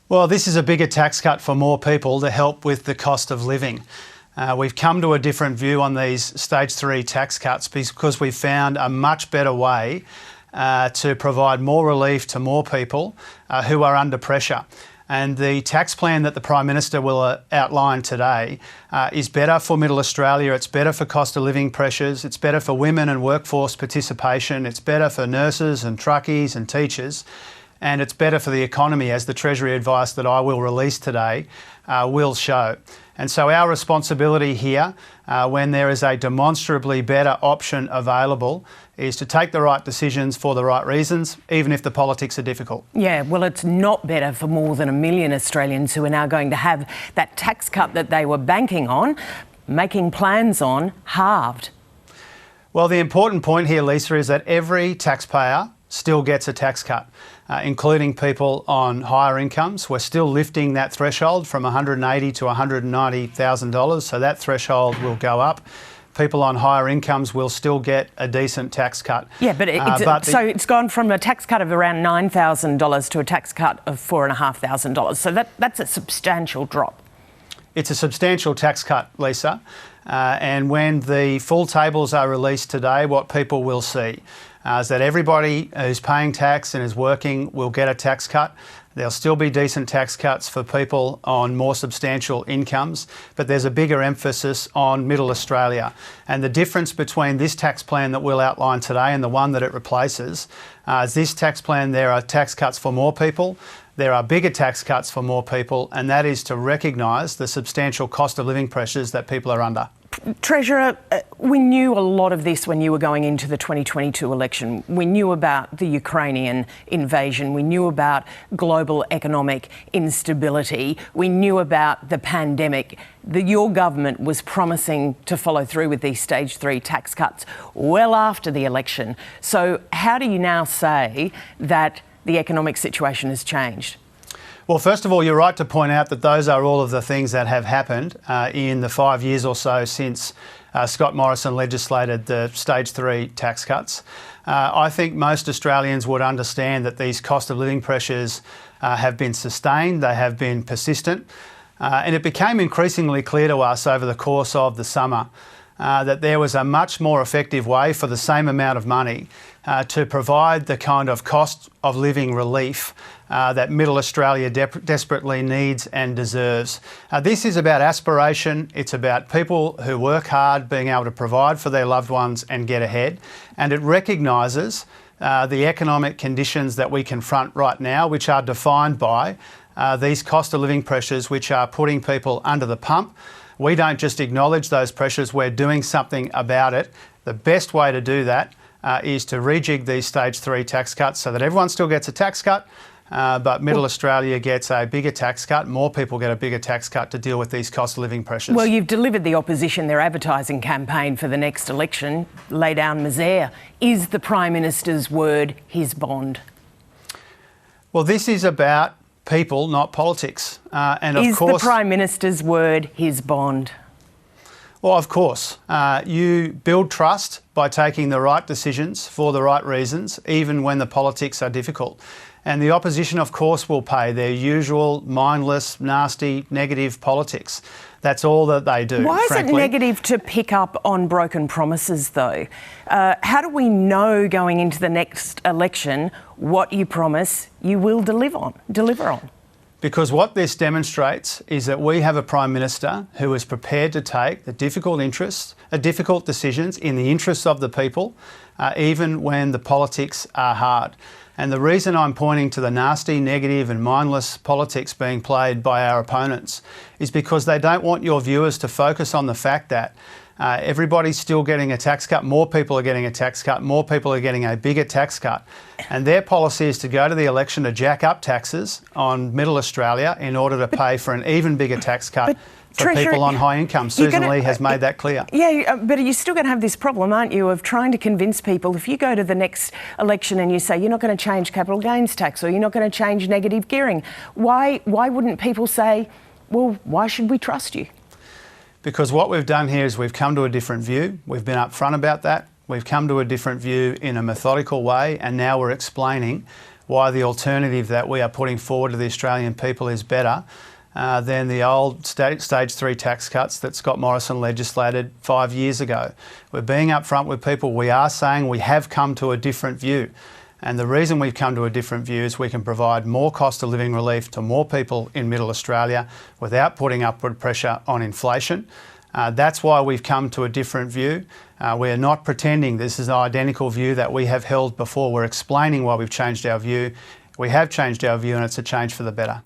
Well, this is a bigger tax cut for more people to help with the cost of living. We've come to a different view on these stage 3 tax cuts because we've found a much better way to provide more relief to more people who are under pressure. And the tax plan that the Prime Minister will outline today is better for Middle Australia, it's better for cost of living pressures, it's better for women and workforce participation, it's better for nurses and truckies and teachers, and it's better for the economy, as the Treasury advice that I will release today will show. And so our responsibility here, when there is a demonstrably better option available, is to take the right decisions for the right reasons, even if the politics are difficult. Yeah, well, it's not better for more than 1 million Australians who are now going to have that tax cut that they were banking on, making plans on, halved. Well, the important point here, Lisa, is that every taxpayer still gets a tax cut, including people on higher incomes. We're still lifting that threshold from $180,000 to $190,000, so that threshold will go up. People on higher incomes will still get a decent tax cut. Yeah, but it's gone from a tax cut of around $9,000 to a tax cut of $4,500. So that's a substantial drop. It's a substantial tax cut, Lisa. And when the full tables are released today, what people will see is that everybody who's paying tax and is working will get a tax cut. There'll still be decent tax cuts for people on more substantial incomes, but there's a bigger emphasis on Middle Australia. And the difference between this tax plan that we'll outline today and the one that it replaces is this tax plan, there are tax cuts for more people, there are bigger tax cuts for more people, and that is to recognise the substantial cost of living pressures that people are under. Treasurer, we knew a lot of this when you were going into the 2022 election. We knew about the Ukrainian invasion. We knew about global economic instability. We knew about the pandemic. Your government was promising to follow through with these stage 3 tax cuts well after the election. So how do you now say that the economic situation has changed? Well, first of all, you're right to point out that those are all of the things that have happened in the 5 years or so since Scott Morrison legislated the stage 3 tax cuts. I think most Australians would understand that these cost of living pressures have been sustained, they have been persistent, and it became increasingly clear to us over the course of the summer that there was a much more effective way for the same amount of money to provide the kind of cost of living relief that Middle Australia desperately needs and deserves. This is about aspiration, it's about people who work hard being able to provide for their loved ones and get ahead, and it recognises the economic conditions that we confront right now, which are defined by these cost of living pressures which are putting people under the pump. We don't just acknowledge those pressures, we're doing something about it. The best way to do that is to rejig these stage 3 tax cuts so that everyone still gets a tax cut, but Middle Australia gets a bigger tax cut, more people get a bigger tax cut to deal with these cost of living pressures. Well, you've delivered the opposition their advertising campaign for the next election, lay down misère. Is the Prime Minister's word his bond? Well, this is about people, not politics. And of course, is the Prime Minister's word his bond? Well, of course. You build trust by taking the right decisions for the right reasons, even when the politics are difficult. And the opposition, of course, will pay their usual mindless, nasty, negative politics. That's all that they do, Why frankly. is it negative to pick up on broken promises, though? How do we know going into the next election what you promise you will deliver on? Because what this demonstrates is that we have a Prime Minister who is prepared to take the difficult decisions in the interests of the people, even when the politics are hard. And the reason I'm pointing to the nasty, negative and mindless politics being played by our opponents is because they don't want your viewers to focus on the fact that everybody's still getting a tax cut, more people are getting a tax cut, more people are getting a bigger tax cut. And their policy is to go to the election to jack up taxes on Middle Australia in order to pay for an even bigger tax cut for people on high income. Susan Lee has made that clear. Yeah, but you're still going to have this problem, aren't you, of trying to convince people, if you go to the next election and you say you're not going to change capital gains tax or you're not going to change negative gearing, why wouldn't people say, well, why should we trust you? Because what we've done here is we've come to a different view. We've been upfront about that. We've come to a different view in a methodical way, and now we're explaining why the alternative that we are putting forward to the Australian people is better than the old stage 3 tax cuts that Scott Morrison legislated 5 years ago. We're being upfront with people. We are saying we have come to a different view. And the reason we've come to a different view is we can provide more cost of living relief to more people in Middle Australia without putting upward pressure on inflation. That's why we've come to a different view. We are not pretending this is an identical view that we have held before. We're explaining why we've changed our view. We have changed our view, and it's a change for the better.